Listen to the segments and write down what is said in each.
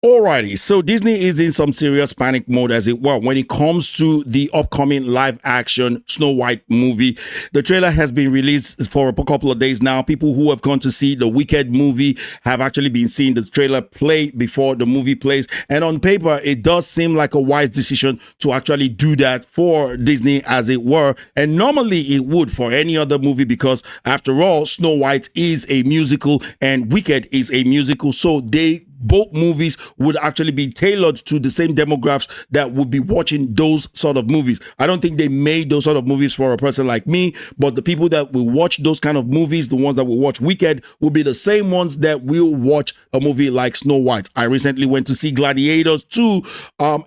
Alrighty, so Disney is in some serious panic mode, as it were, when it comes to the upcoming live-action Snow White movie. The trailer has been released for a couple of days now. People who have gone to see the Wicked movie have actually been seeing the trailer play before the movie plays. And on paper, it does seem like a wise decision to actually do that for Disney, as it were. And normally it would for any other movie because, after all, Snow White is a musical and Wicked is a musical. So both movies would actually be tailored to the same demographics that would be watching those sort of movies. I don't think they made those sort of movies for a person like me, but the people that will watch those kind of movies, the ones that will watch Wicked, will be the same ones that will watch a movie like Snow White. I recently went to see Gladiators 2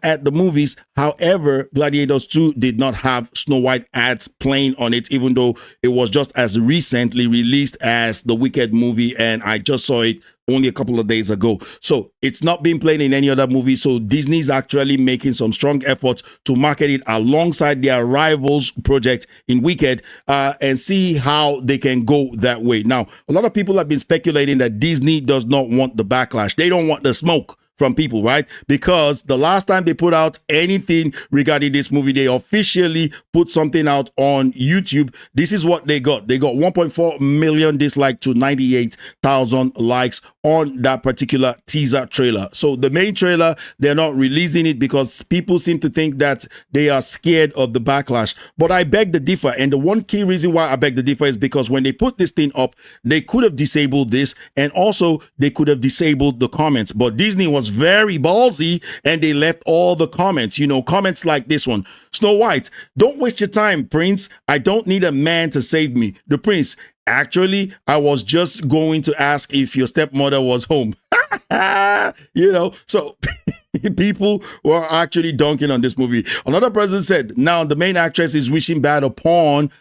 at the movies. However, Gladiators 2 did not have Snow White ads playing on it, even though it was just as recently released as the Wicked movie, and I just saw it only a couple of days ago. So it's not being played in any other movie. So Disney's actually making some strong efforts to market it alongside their rivals project in Wicked and see how they can go that way. Now, a lot of people have been speculating that Disney does not want the backlash. They don't want the smoke from people, right? Because the last time they put out anything regarding this movie, they officially put something out on YouTube. This is what they got. They got 1.4 million dislikes to 98,000 likes on that particular teaser trailer. So the main trailer, they're not releasing it because people seem to think that they are scared of the backlash. But I beg to differ. And the one key reason why I beg to differ is because when they put this thing up, they could have disabled this, and also they could have disabled the comments. But Disney was very ballsy and they left all the comments, comments like this one. Snow White, don't waste your time, Prince. I don't need a man to save me. The Prince, actually, I was just going to ask if your stepmother was home. So people were actually dunking on this movie. Another person said, now the main actress is wishing bad upon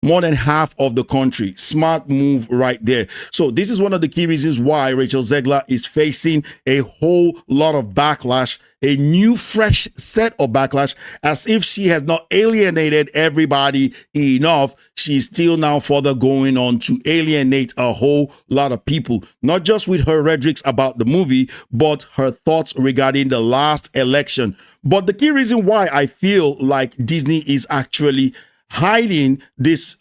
more than half of the country. Smart move right there. So this is one of the key reasons why Racel Zegler is facing a whole lot of backlash, a new fresh set of backlash, as if she has not alienated everybody enough. She's still now further going on to alienate a whole lot of people, not just with her rhetorics about the movie, but her thoughts regarding the last election. But the key reason why I feel like Disney is actually hiding this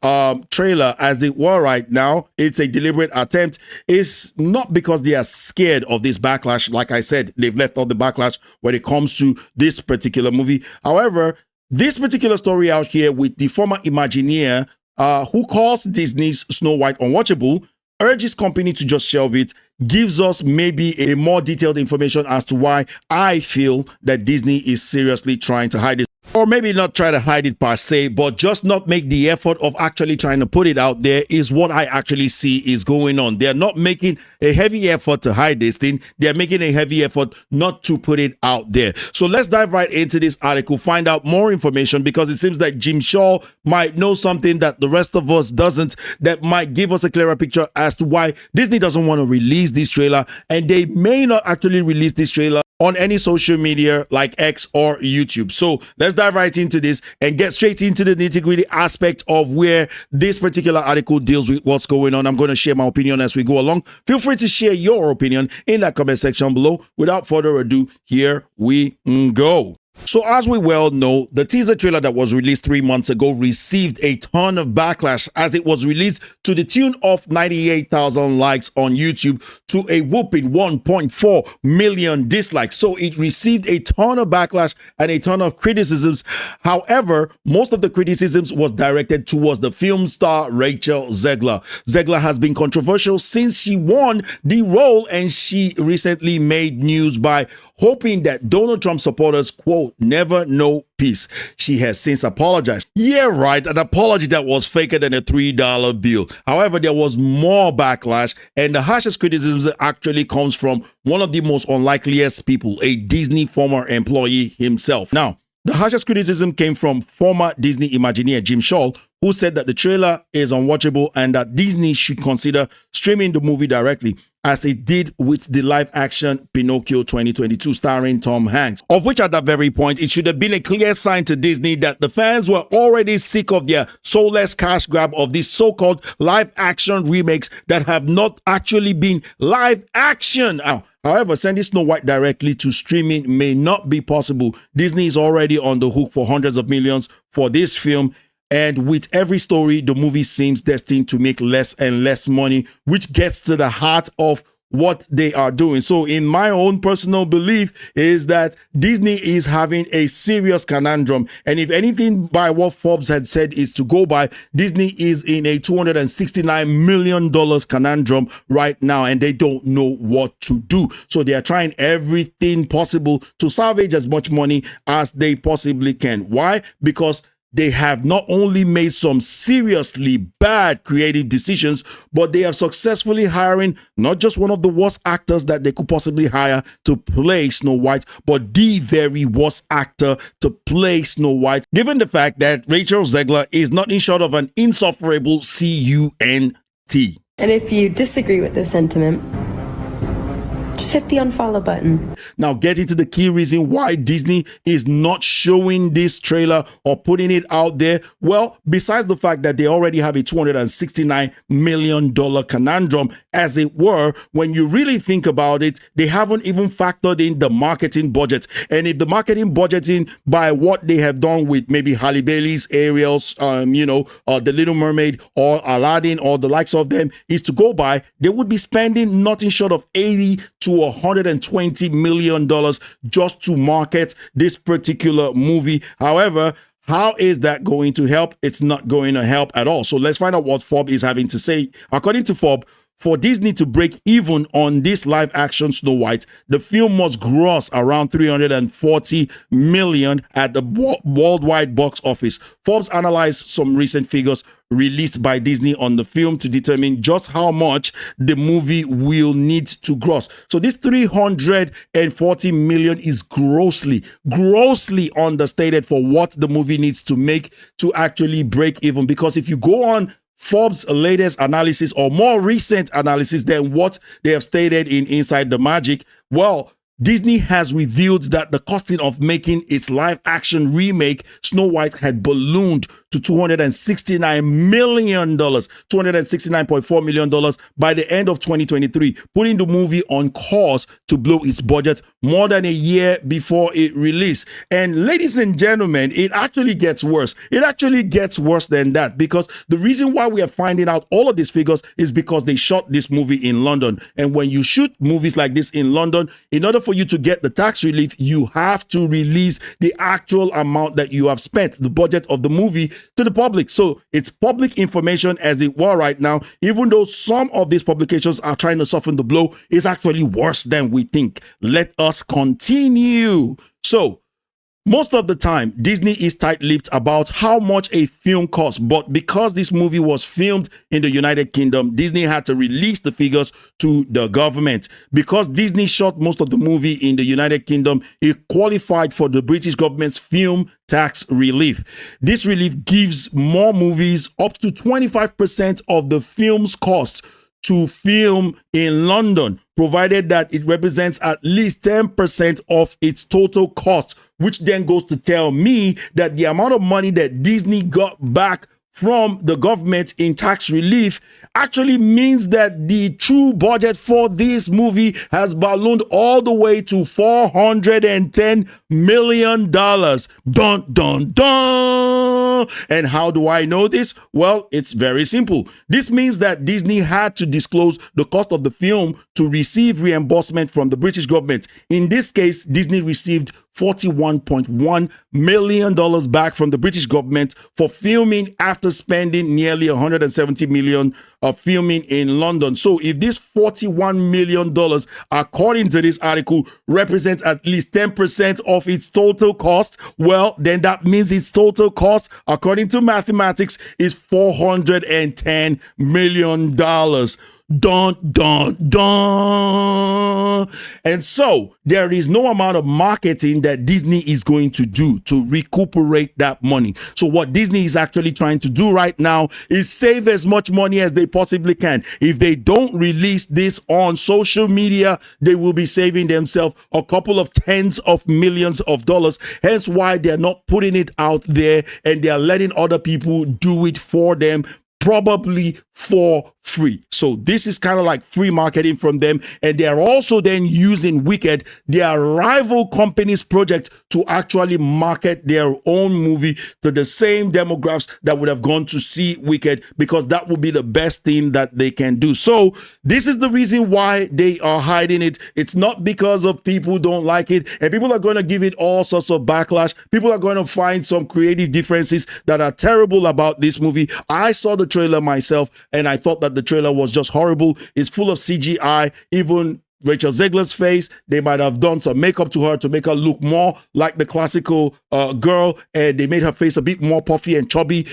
trailer, as it were, right now, it's a deliberate attempt, is not because they are scared of this backlash. Like I said, they've left out the backlash when it comes to this particular movie. However, this particular story out here with the former Imagineer who calls Disney's Snow White unwatchable, urges company to just shelve it, gives us maybe a more detailed information as to why I feel that Disney is seriously trying to hide this. Or maybe not try to hide it per se, but just not make the effort of actually trying to put it out there is what I actually see is going on. They're not making a heavy effort to hide this thing. They're making a heavy effort not to put it out there. So let's dive right into this article, find out more information, because it seems that Jim Shaw might know something that the rest of us doesn't, that might give us a clearer picture as to why Disney doesn't want to release this trailer, and they may not actually release this trailer on any social media like X or YouTube. So let's dive right into this and get straight into the nitty-gritty aspect of where this particular article deals with what's going on. I'm going to share my opinion as we go along. Feel free to share your opinion in that comment section below. Without further ado, here we go. So as we well know, the teaser trailer that was released 3 months ago received a ton of backlash as it was released to the tune of 98,000 likes on YouTube to a whooping 1.4 million dislikes. So it received a ton of backlash and a ton of criticisms. However, most of the criticisms was directed towards the film star Racel Zegler. Zegler has been controversial since she won the role, and she recently made news by hoping that Donald Trump supporters, quote, never know peace. She has since apologized. Yeah, right, an apology that was faker than a $3 bill. However, there was more backlash, and the harshest criticism actually comes from one of the most unlikeliest people, a Disney former employee himself. Now, the harshest criticism came from former Disney Imagineer Jim Shaw, who said that the trailer is unwatchable and that Disney should consider streaming the movie directly. as it did with the live action Pinocchio 2022 starring Tom Hanks. Of which at that very point, it should have been a clear sign to Disney that the fans were already sick of their soulless cash grab of these so-called live action remakes that have not actually been live action. However, sending Snow White directly to streaming may not be possible. Disney is already on the hook for hundreds of millions for this film. And with every story, the movie seems destined to make less and less money, which gets to the heart of what they are doing. So in my own personal belief is that Disney is having a serious conundrum. And if anything by what Forbes had said is to go by, Disney is in a $269 million conundrum right now, and they don't know what to do. So they are trying everything possible to salvage as much money as they possibly can. Why? Because they have not only made some seriously bad creative decisions, but they have successfully hiring not just one of the worst actors that they could possibly hire to play Snow White, but the very worst actor to play Snow White, given the fact that Racel Zegler is nothing short of an insufferable C-U-N-T. And if you disagree with this sentiment, just hit the unfollow button. Now, getting to the key reason why Disney is not showing this trailer or putting it out there. Well, besides the fact that they already have a $269 million conundrum, as it were, when you really think about it, they haven't even factored in the marketing budget. And if the marketing budgeting by what they have done with maybe Halle Bailey's Ariel's, The Little Mermaid or Aladdin or the likes of them is to go by, they would be spending nothing short of 80 to $120 million just to market this particular movie. However, how is that going to help? It's not going to help at all. So let's find out what Forbes is having to say. According to Forbes, for Disney to break even on this live action Snow White, the film must gross around $340 million at the worldwide box office. Forbes analyzed some recent figures released by Disney on the film to determine just how much the movie will need to gross. So this $340 million is grossly understated for what the movie needs to make to actually break even. Because if you go on Forbes' latest analysis or more recent analysis than what they have stated in Inside the Magic, well, Disney has revealed that the costing of making its live action remake Snow White had ballooned to $269 million, $269.4 million by the end of 2023, putting the movie on course to blow its budget more than a year before it released. And ladies and gentlemen, it actually gets worse. It actually gets worse than that, because the reason why we are finding out all of these figures is because they shot this movie in London. And when you shoot movies like this in London, in order for you to get the tax relief, you have to release the actual amount that you have spent, the budget of the movie, to the public. So it's public information as it were right now. Even though some of these publications are trying to soften the blow, it's actually worse than we think. Let us continue. So most of the time, Disney is tight-lipped about how much a film costs, but because this movie was filmed in the United Kingdom, Disney had to release the figures to the government. Because Disney shot most of the movie in the United Kingdom, it qualified for the British government's film tax relief. This relief gives more movies up to 25% of the film's cost to film in London, provided that it represents at least 10% of its total cost, which then goes to tell me that the amount of money that Disney got back from the government in tax relief actually means that the true budget for this movie has ballooned all the way to $410 million. Dun, dun, dun. And how do I know this? Well, it's very simple. This means that Disney had to disclose the cost of the film to receive reimbursement from the British government. In this case, Disney received $41.1 million back from the British government for filming after spending nearly $170 million of filming in London. So if this $41 million, according to this article, represents at least 10% of its total cost, well, then that means its total cost, according to mathematics, is $410 million. Dun, dun, dun. And so there is no amount of marketing that Disney is going to do to recuperate that money. So what Disney is actually trying to do right now is save as much money as they possibly can. If they don't release this on social media, they will be saving themselves a couple of tens of millions of dollars. Hence why they're not putting it out there and they're letting other people do it for them, probably for free. So this is kind of like free marketing from them. And they're also then using Wicked, their rival company's project, to actually market their own movie to the same demographics that would have gone to see Wicked, because that would be the best thing that they can do. So this is the reason why they are hiding it. It's not because of people don't like it, and people are going to give it all sorts of backlash. People are going to find some creative differences that are terrible about this movie. I saw the trailer myself and I thought that the trailer was just horrible. It's full of CGI. Even Racel Zegler's face, they might have done some makeup to her to make her look more like the classical girl, and they made her face a bit more puffy and chubby,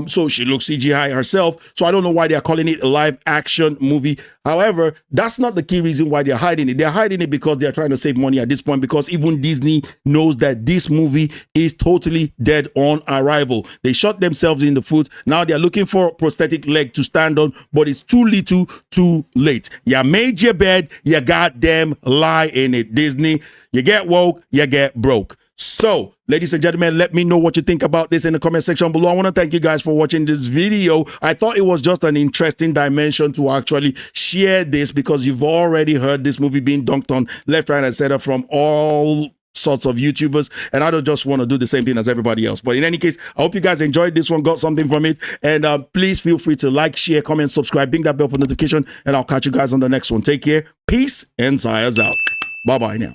so she looks CGI herself. So I don't know why they're calling it a live action movie. However, that's not the key reason why they're hiding it. They're hiding it because they're trying to save money at this point, because even Disney knows that this movie is totally dead on arrival. They shot themselves in the foot. Now they're looking for a prosthetic leg to stand on, but it's too little, too late. You made your bed, you goddamn lie in it, Disney. You get woke, you get broke. So, ladies and gentlemen, let me know what you think about this in the comment section below. I want to thank you guys for watching this video. I thought it was just an interesting dimension to actually share this, because you've already heard this movie being dunked on left, right, and center from all sorts of YouTubers, and I don't just want to do the same thing as everybody else. But in any case, I hope you guys enjoyed this one, got something from it, and please feel free to like, share, comment, subscribe, ding that bell for notification, and I'll catch you guys on the next one. Take care, peace, and Zayas out. Bye-bye now.